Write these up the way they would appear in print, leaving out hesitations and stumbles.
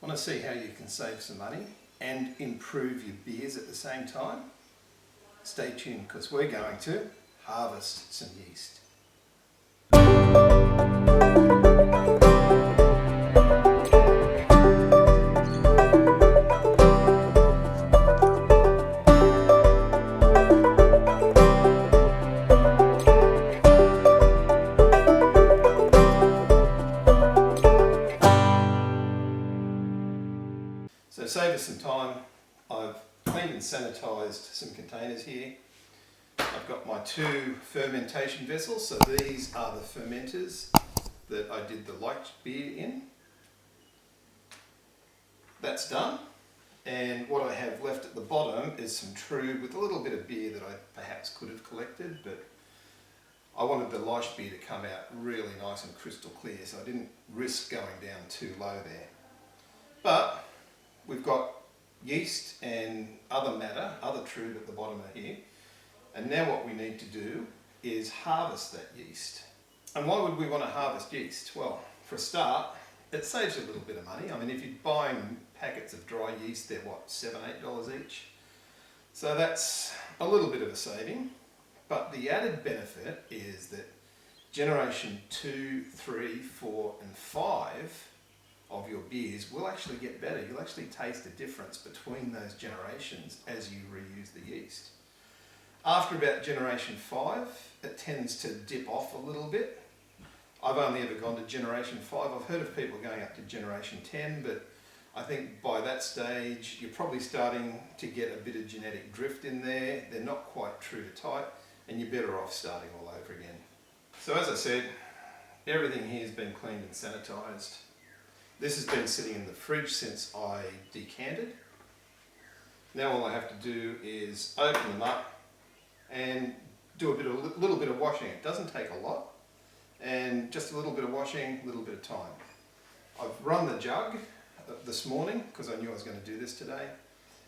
Want to see how you can save some money and improve your beers at the same time? Stay tuned because we're going to harvest some yeast. So to save us some time, I've cleaned and sanitised some containers here. I've got my 2 fermentation vessels, so these are the fermenters that I did the light beer in. That's done, and what I have left at the bottom is some trube with a little bit of beer that I perhaps could have collected, but I wanted the light beer to come out really nice and crystal clear, so I didn't risk going down too low there. But we've got yeast and other matter, other trube at the bottom of here. And now what we need to do is harvest that yeast. And why would we want to harvest yeast? Well, for a start, it saves you a little bit of money. I mean, if you're buying packets of dry yeast, they're what, $7, $8 each? So that's a little bit of a saving. But the added benefit is that generation 2, 3, 4 and 5 of your beers will actually get better. You'll actually taste a difference between those generations as you reuse the yeast. After about generation 5, it tends to dip off a little bit. I've only ever gone to generation 5. I've heard of people going up to generation 10, but I think by that stage you're probably starting to get a bit of genetic drift in there. They're not quite true to type, and you're better off starting all over again. So as I said, everything here has been cleaned and sanitised. This has been sitting in the fridge since I decanted. Now all I have to do is open them up and do a little bit of washing. It doesn't take a lot, and just a little bit of washing, a little bit of time. I've run the jug this morning because I knew I was going to do this today,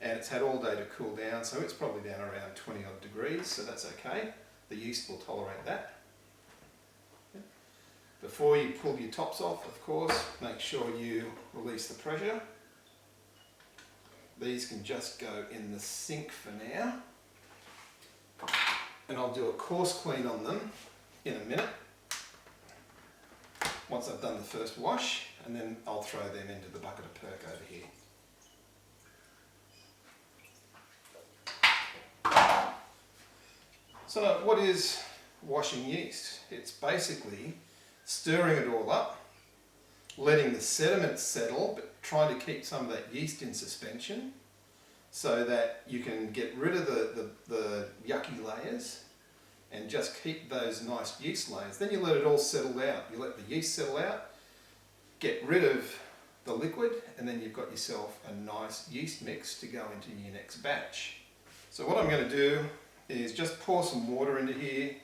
and it's had all day to cool down, so it's probably down around 20 odd degrees, so that's okay. The yeast will tolerate that. Before you pull your tops off, of course, make sure you release the pressure. These can just go in the sink for now. And I'll do a coarse clean on them in a minute, once I've done the first wash, and then I'll throw them into the bucket of perk over here. So what is washing yeast? It's basically stirring it all up, letting the sediment settle, but trying to keep some of that yeast in suspension so that you can get rid of the yucky layers and just keep those nice yeast layers. Then you let it all settle out. You let the yeast settle out, get rid of the liquid, and then you've got yourself a nice yeast mix to go into your next batch. So what I'm going to do is just pour some water into here,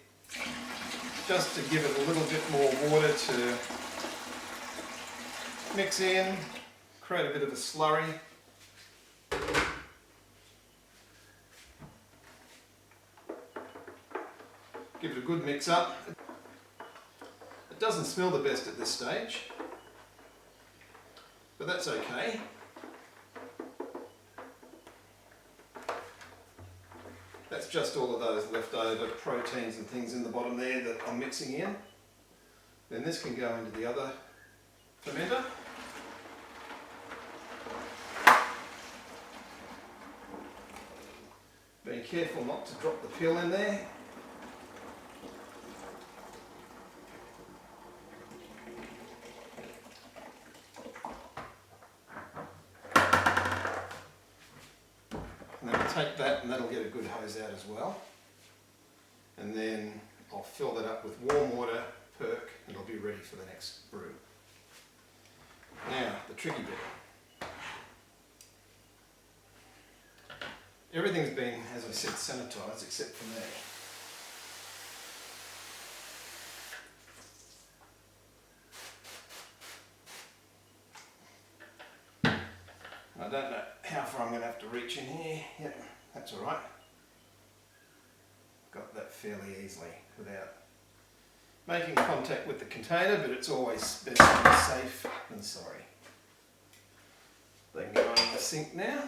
just to give it a little bit more water to mix in, create a bit of a slurry. Give it a good mix up. It doesn't smell the best at this stage, but that's okay. That's just all of those leftover proteins and things in the bottom there that I'm mixing in. Then this can go into the other fermenter. Be careful not to drop the pill in there. And then I'll take that, and that'll get a good hose out as well. And then I'll fill that up with warm water, perk, and it'll be ready for the next brew. Now, the tricky bit. Everything's been, as I said, sanitised except for me. I don't know how far I'm going to have to reach in here. Yep, that's alright. Got that fairly easily without making contact with the container, but it's always better to be safe than sorry. sink now.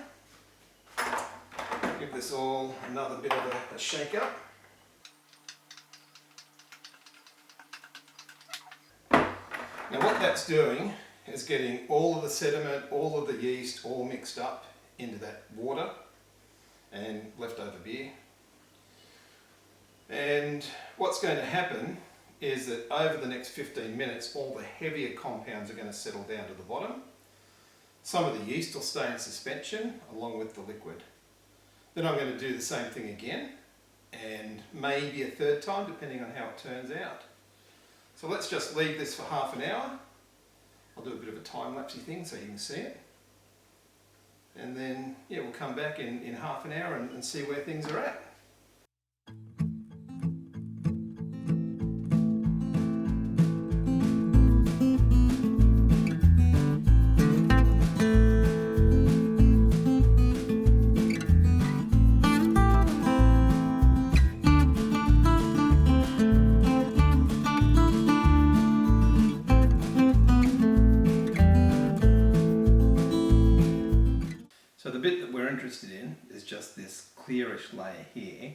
Give this all another bit of a shake up. Now what that's doing is getting all of the sediment, all of the yeast all mixed up into that water and leftover beer. And what's going to happen is that over the next 15 minutes all the heavier compounds are going to settle down to the bottom. Some of the yeast will stay in suspension along with the liquid. Then I'm going to do the same thing again and maybe a third time depending on how it turns out. So let's just leave this for half an hour. I'll do a bit of a time-lapsey thing so you can see it. And then yeah, we'll come back in half an hour and see where things are at. So the bit that we're interested in is just this clearish layer here.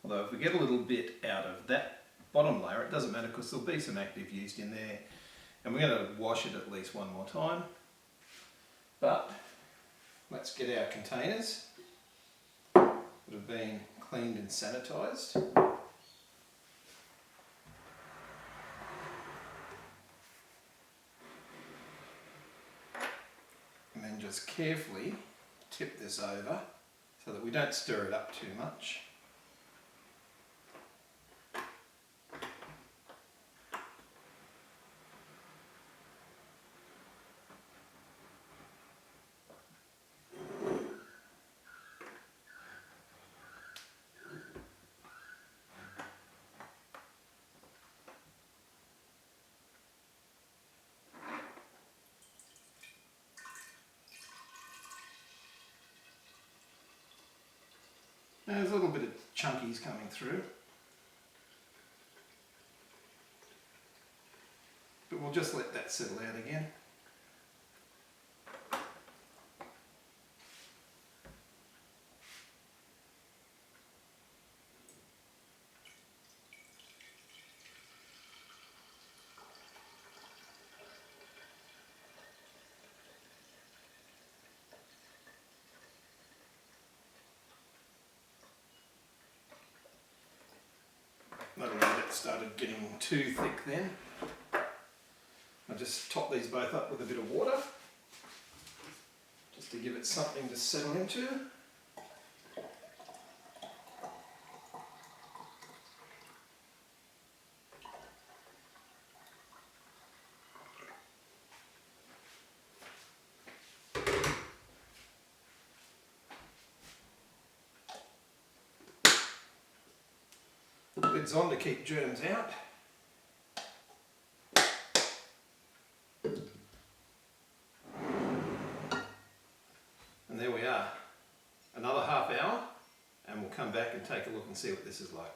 Although if we get a little bit out of that bottom layer, it doesn't matter because there'll be some active yeast in there. And we're going to wash it at least one more time. But let's get our containers that have been cleaned and sanitized. And then just carefully tip this over so that we don't stir it up too much. Now there's a little bit of chunkies coming through, but we'll just let that settle out again. Not allowed it started getting too thick then. I'll just top these both up with a bit of water, just to give it something to settle into. Lid's on to keep germs out. And there we are. Another half hour and we'll come back and take a look and see what this is like.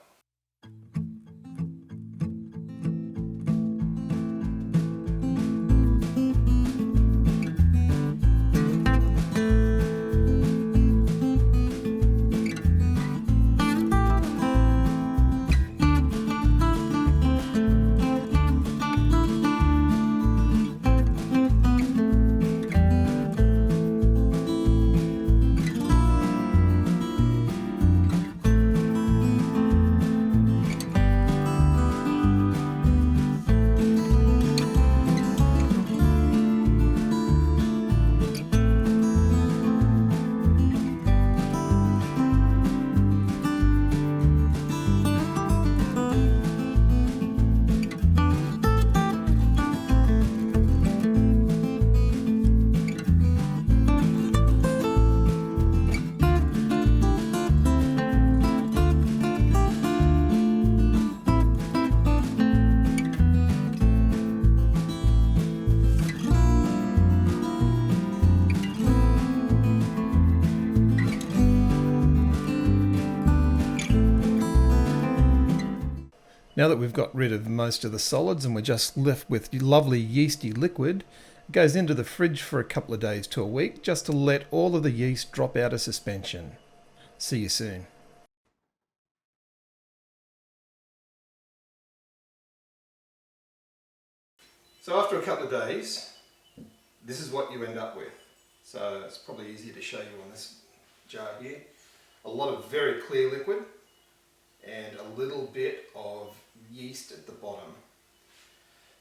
Now that we've got rid of most of the solids and we're just left with lovely yeasty liquid, It goes into the fridge for a couple of days to a week just to let all of the yeast drop out of suspension. See you soon. So after a couple of days, this is what you end up with. So it's probably easier to show you on this jar here. A lot of very clear liquid and a little bit of yeast at the bottom.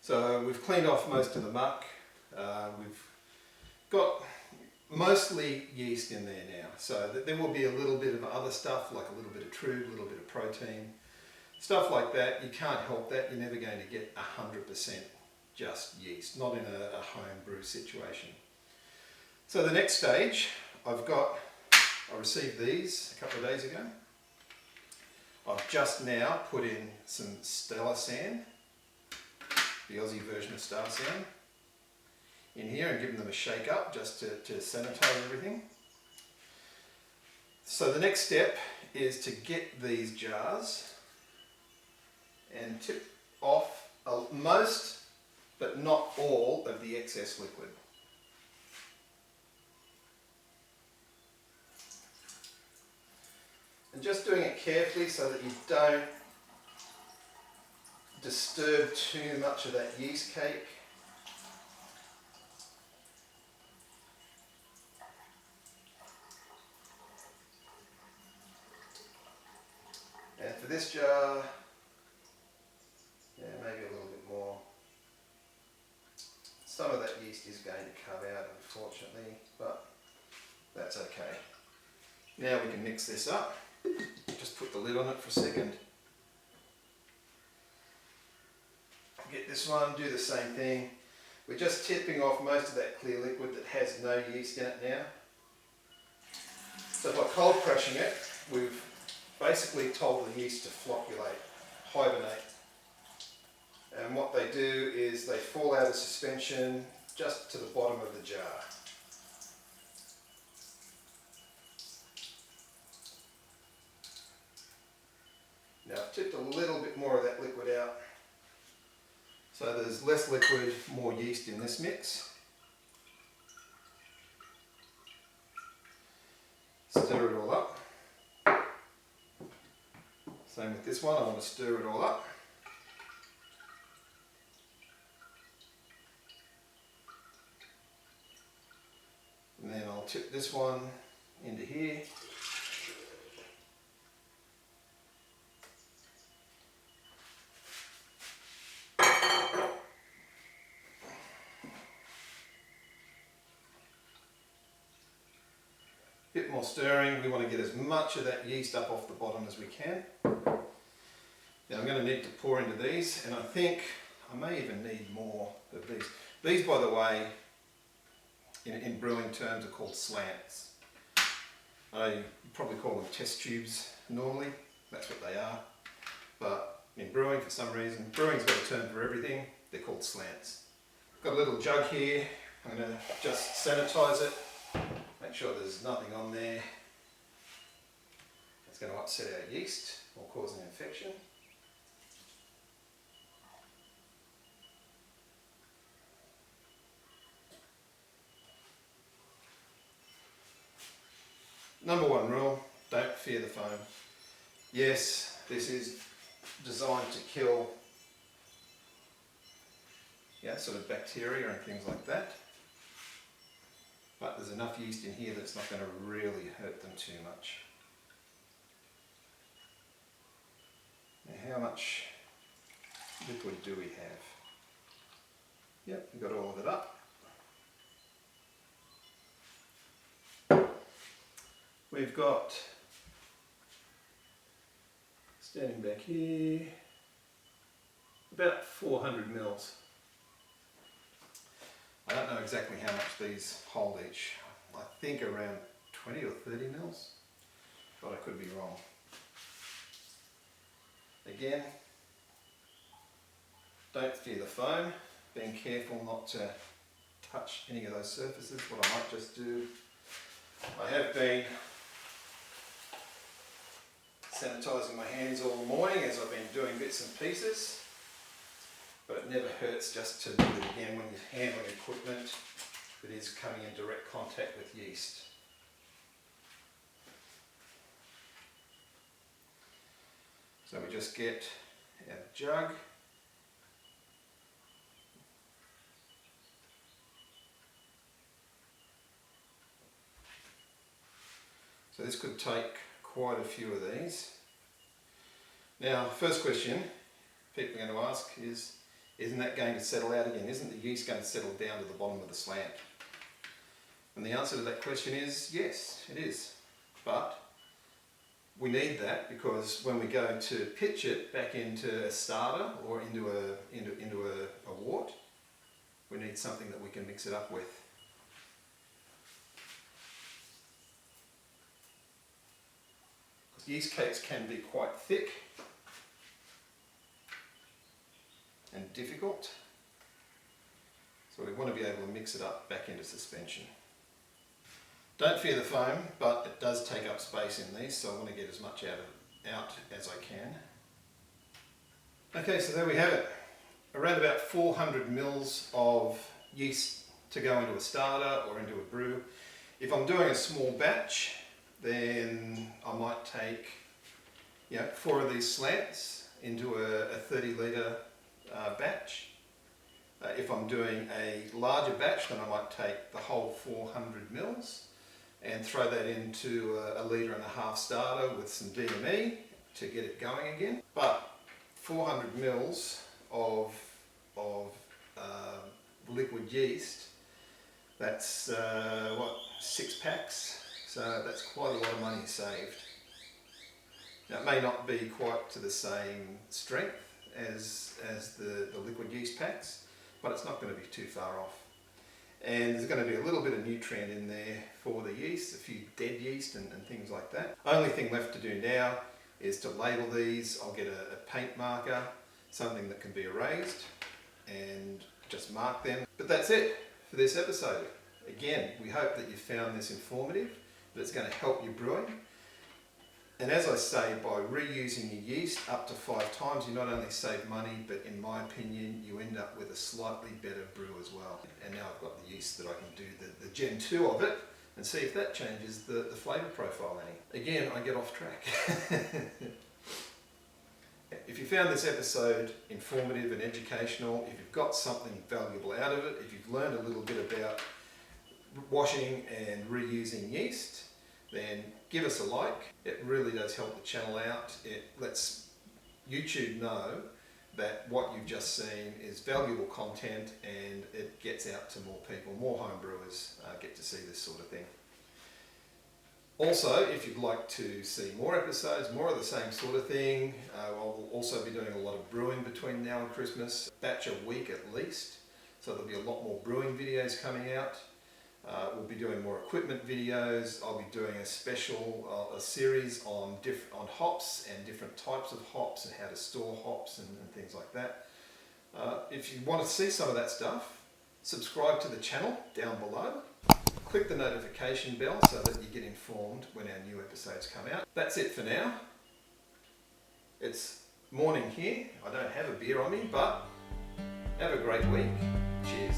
So we've cleaned off most of the muck. We've got mostly yeast in there now. So there will be a little bit of other stuff, like a little bit of true, a little bit of protein. Stuff like that, you can't help that. You're never going to get 100% just yeast, not in a home brew situation. So the next stage, I received these a couple of days ago. I've just now put in some Stella Sand, the Aussie version of Star Sand, in here and given them a shake up just to sanitize everything. So the next step is to get these jars and tip off most but not all of the excess liquid. And just doing it carefully so that you don't disturb too much of that yeast cake. And for this jar, yeah, maybe a little bit more. Some of that yeast is going to come out, unfortunately, but that's okay. Now we can mix this up. Just put the lid on it for a second. Get this one, do the same thing. We're just tipping off most of that clear liquid that has no yeast in it now. So by cold crushing it, we've basically told the yeast to flocculate, hibernate. And what they do is they fall out of suspension just to the bottom of the jar. Now I've tipped a little bit more of that liquid out. So there's less liquid, more yeast in this mix. Stir it all up. Same with this one, I want to stir it all up. And then I'll tip this one into here. Bit more stirring, we want to get as much of that yeast up off the bottom as we can. Now I'm going to need to pour into these, and I think I may even need more of these. These, by the way, in brewing terms are called slants. I probably call them test tubes normally, that's what they are. But in brewing, for some reason, brewing's got a term for everything, they're called slants. Got a little jug here, I'm going to just sanitize it. Make sure there's nothing on there. It's going to upset our yeast or cause an infection. Number one rule, don't fear the foam. Yes, this is designed to kill sort of bacteria and things like that. But there's enough yeast in here that it's not going to really hurt them too much. Now how much liquid do we have? Yep, we've got all of it up. We've got, standing back here, about 400 mils. I don't know exactly how much these hold each. I think around 20 or 30 mils, but I could be wrong. Again, don't fear the foam, being careful not to touch any of those surfaces. What I might just do, I have been sanitising my hands all morning as I've been doing bits and pieces. but it never hurts just to do it again when you're handling equipment that is coming in direct contact with yeast. So we just get our jug, so this could take quite a few of these. Now, first question people are going to ask is, isn't that going to settle out again? Isn't the yeast going to settle down to the bottom of the slant? And the answer to that question is yes, it is. But we need that because when we go to pitch it back into a starter or into a wort, we need something that we can mix it up with. Because yeast cakes can be quite thick and difficult, so we want to be able to mix it up back into suspension. Don't fear the foam, but it does take up space in these, so I want to get as much out as I can. Okay, so there we have it. Around about 400 mils of yeast to go into a starter or into a brew. If I'm doing a small batch, then I might take 4 of these slants into a 30 litre batch. If I'm doing a larger batch, then I might take the whole 400 mils and throw that into a 1.5 litre starter with some DME to get it going again. But 400 mils of liquid yeast, that's 6 packs, so that's quite a lot of money saved. Now, it may not be quite to the same strength as the liquid yeast packs, but it's not going to be too far off. And there's going to be a little bit of nutrient in there for the yeast, a few dead yeast and things like that. Only thing left to do now is to label these. I'll get a paint marker, something that can be erased, and just mark them. But that's it for this episode. Again, we hope that you found this informative, that it's going to help your brewing. And as I say, by reusing your yeast up to 5 times, you not only save money, but in my opinion, you end up with a slightly better brew as well. And now I've got the yeast that I can do the Gen 2 of it and see if that changes the flavour profile any. Again, I get off track. If you found this episode informative and educational, if you've got something valuable out of it, if you've learned a little bit about washing and reusing yeast, then give us a like. It really does help the channel out. It lets YouTube know that what you've just seen is valuable content, and it gets out to more people. More home brewers get to see this sort of thing. Also, if you'd like to see more episodes, more of the same sort of thing, I'll also be doing a lot of brewing between now and Christmas, batch a week at least, so there'll be a lot more brewing videos coming out. We'll be doing more equipment videos. I'll be doing a special a series on hops and different types of hops and how to store hops and things like that. If you want to see some of that stuff, subscribe to the channel down below. Click the notification bell so that you get informed when our new episodes come out. That's it for now. It's morning here. I don't have a beer on me, but have a great week. Cheers.